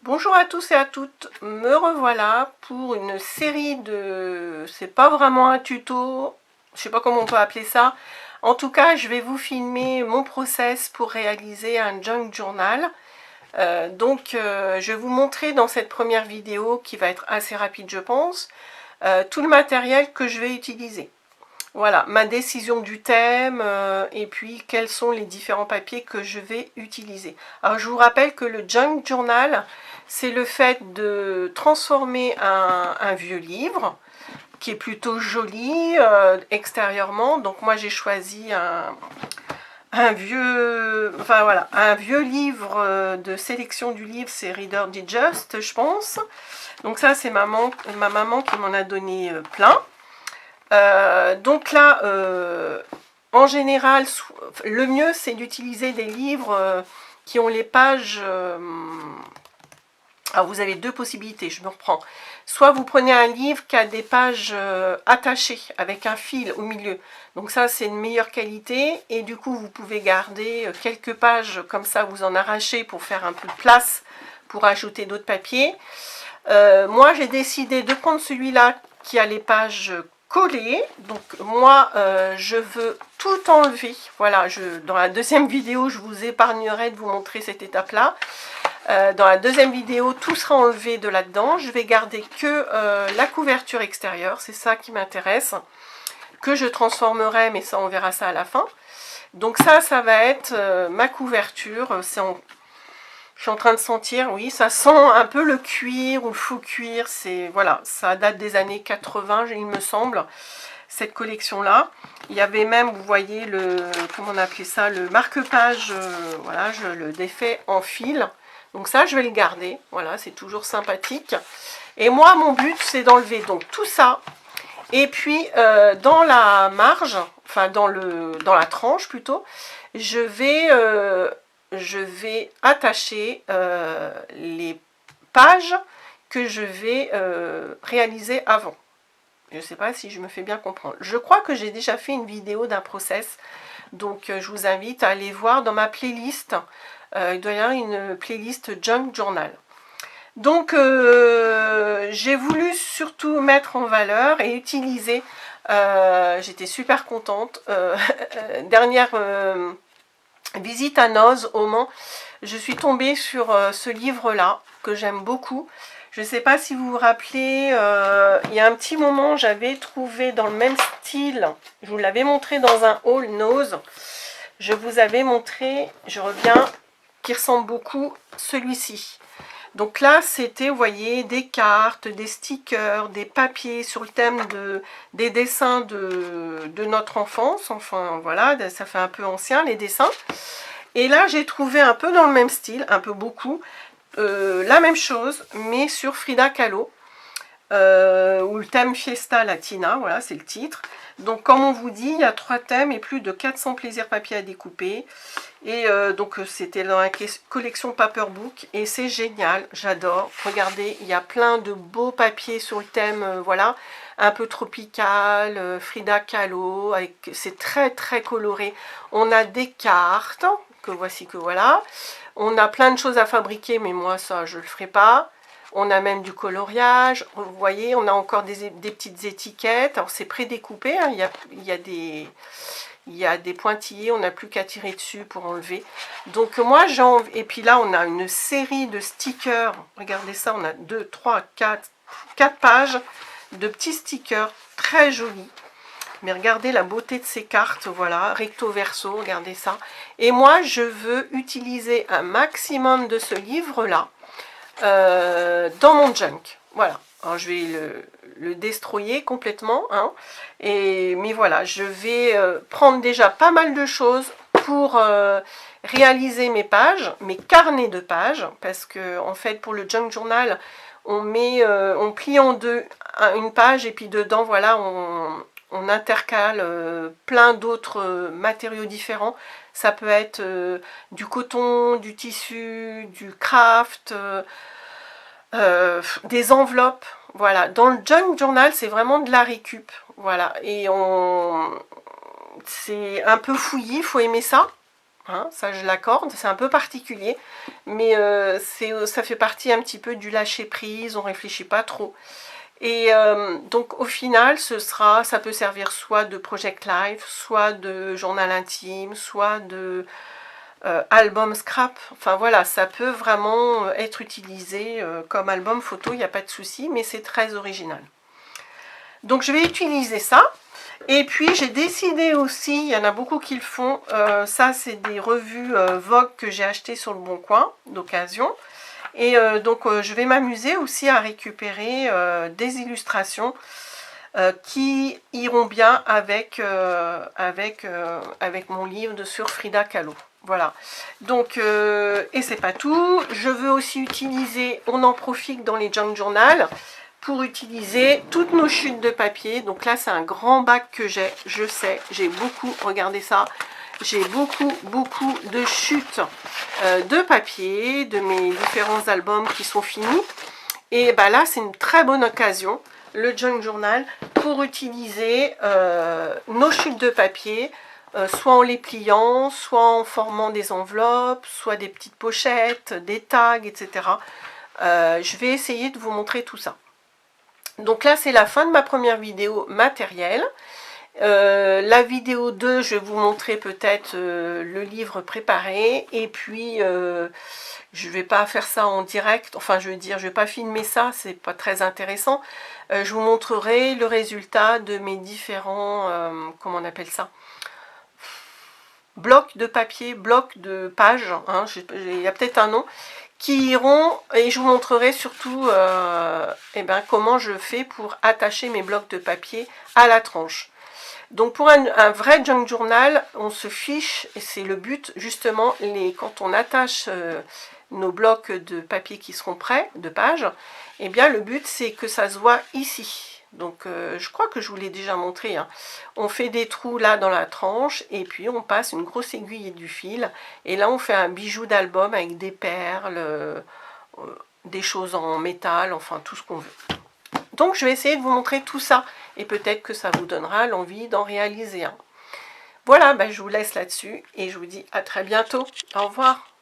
Bonjour à tous et à toutes, me revoilà pour une série de... C'est pas vraiment un tuto, je sais pas comment on peut appeler ça. En tout cas, je vais vous filmer mon process pour réaliser un junk journal. Je vais vous montrer dans cette première vidéo, qui va être assez rapide je pense, tout le matériel que je vais utiliser. Voilà, ma décision du thème et puis quels sont les différents papiers que je vais utiliser. Alors je vous rappelle que le junk journal, c'est le fait de transformer un vieux livre qui est plutôt joli extérieurement. Donc moi j'ai choisi un vieux livre de sélection du livre, c'est Reader Digest je pense. Donc ça c'est ma maman qui m'en a donné plein. Donc là, en général, le mieux c'est d'utiliser des livres qui ont les pages... alors vous avez deux possibilités, je me reprends. Soit vous prenez un livre qui a des pages attachées avec un fil au milieu. Donc ça c'est une meilleure qualité et du coup vous pouvez garder quelques pages comme ça, vous en arrachez pour faire un peu de place pour ajouter d'autres papiers. Moi j'ai décidé de prendre celui-là qui a les pages collées. Donc moi je veux tout enlever. Voilà, dans la deuxième vidéo je vous épargnerai de vous montrer cette étape-là. Dans la deuxième vidéo, tout sera enlevé de là-dedans. Je vais garder que la couverture extérieure, c'est ça qui m'intéresse, que je transformerai, mais ça on verra ça à la fin. Donc ça va être ma couverture. Je suis en train de sentir, oui, ça sent un peu le cuir ou le faux cuir. Voilà, ça date des années 80, il me semble, cette collection-là. Il y avait même, vous voyez, comment on appelait ça, le marque-page. Voilà, je le défais en fil. Donc ça, je vais le garder. Voilà, c'est toujours sympathique. Et moi, mon but, c'est d'enlever donc tout ça. Et puis, dans la marge, enfin dans la tranche plutôt, je vais attacher les pages que je vais réaliser avant. Je ne sais pas si je me fais bien comprendre. Je crois que j'ai déjà fait une vidéo d'un process. Donc, je vous invite à aller voir dans ma playlist. Il doit y avoir une playlist Junk Journal. Donc, j'ai voulu surtout mettre en valeur et utiliser. J'étais super contente. Dernière visite à Noz au Mans, je suis tombée sur ce livre-là que j'aime beaucoup. Je ne sais pas si vous vous rappelez, il y a un petit moment, j'avais trouvé dans le même style, je vous l'avais montré dans un haul Noz. Je vous avais montré, je reviens, qui ressemble beaucoup celui-ci. Donc là, c'était, vous voyez, des cartes, des stickers, des papiers sur le thème des dessins de notre enfance. Enfin, voilà, ça fait un peu ancien, les dessins. Et là, j'ai trouvé un peu dans le même style, un peu beaucoup, la même chose, mais sur Frida Kahlo, ou le thème Fiesta Latina, voilà, c'est le titre. Donc, comme on vous dit, il y a 3 thèmes et plus de 400 plaisirs papier à découper. Et donc, c'était dans la collection Paperbook. Et c'est génial, j'adore. Regardez, il y a plein de beaux papiers sur le thème, voilà, un peu tropical, Frida Kahlo. C'est très, très coloré. On a des cartes, que voici que voilà. On a plein de choses à fabriquer, mais moi, ça, je ne le ferai pas. On a même du coloriage, vous voyez, on a encore des petites étiquettes. Alors c'est prédécoupé, hein. Il y a des pointillés, on n'a plus qu'à tirer dessus pour enlever. Donc moi j'ai envie, et puis là on a une série de stickers, regardez ça, on a 2, 3, 4 pages de petits stickers très jolis. Mais regardez la beauté de ces cartes, voilà, recto verso, regardez ça. Et moi je veux utiliser un maximum de ce livre-là dans mon junk. Voilà. Alors, je vais le destroyer complètement. Hein. Mais voilà, je vais prendre déjà pas mal de choses pour réaliser mes pages, mes carnets de pages. Parce que, en fait, pour le junk journal, on plie en deux une page et puis dedans, voilà, on intercale plein d'autres matériaux différents. Ça peut être du coton, du tissu, du craft, des enveloppes. Voilà, dans le junk journal, c'est vraiment de la récup. Voilà, et c'est un peu fouillis, il faut aimer ça. hein, ça je l'accorde, c'est un peu particulier, mais ça fait partie un petit peu du lâcher prise, on réfléchit pas trop. Et donc au final, ça peut servir soit de project live, soit de journal intime, soit de album scrap. Enfin voilà, ça peut vraiment être utilisé comme album photo, il n'y a pas de souci, mais c'est très original. Donc je vais utiliser ça. Et puis j'ai décidé aussi, il y en a beaucoup qui le font, ça c'est des revues Vogue que j'ai achetées sur le Bon Coin d'occasion. Et donc je vais m'amuser aussi à récupérer des illustrations qui iront bien avec mon livre sur Frida Kahlo. Voilà. Donc, et c'est pas tout. Je veux aussi utiliser, on en profite dans les junk journal, pour utiliser toutes nos chutes de papier. Donc là, c'est un grand bac que j'ai, je sais, j'ai beaucoup, regardez ça, j'ai beaucoup de chutes de papier, de mes différents albums qui sont finis. Et ben là, c'est une très bonne occasion, le junk journal, pour utiliser nos chutes de papier, soit en les pliant, soit en formant des enveloppes, soit des petites pochettes, des tags, etc. Je vais essayer de vous montrer tout ça. Donc là, c'est la fin de ma première vidéo matérielle. La vidéo 2, je vais vous montrer peut-être le livre préparé. Et puis, je vais pas faire ça en direct. Enfin, je veux dire, je vais pas filmer ça, c'est pas très intéressant. Je vous montrerai le résultat de mes différents, comment on appelle ça, blocs de papier, blocs de pages. Hein, il y a peut-être un nom. Qui iront, et je vous montrerai surtout comment je fais pour attacher mes blocs de papier à la tranche. Donc pour un vrai junk journal, on se fiche, et c'est le but justement, quand on attache nos blocs de papier qui seront prêts, de pages, eh bien le but c'est que ça se voit ici. Donc je crois que je vous l'ai déjà montré, hein. On fait des trous là dans la tranche et puis on passe une grosse aiguille et du fil. Et là on fait un bijou d'album avec des perles, des choses en métal, enfin tout ce qu'on veut. Donc je vais essayer de vous montrer tout ça et peut-être que ça vous donnera l'envie d'en réaliser un. Voilà, je vous laisse là-dessus et je vous dis à très bientôt. Au revoir.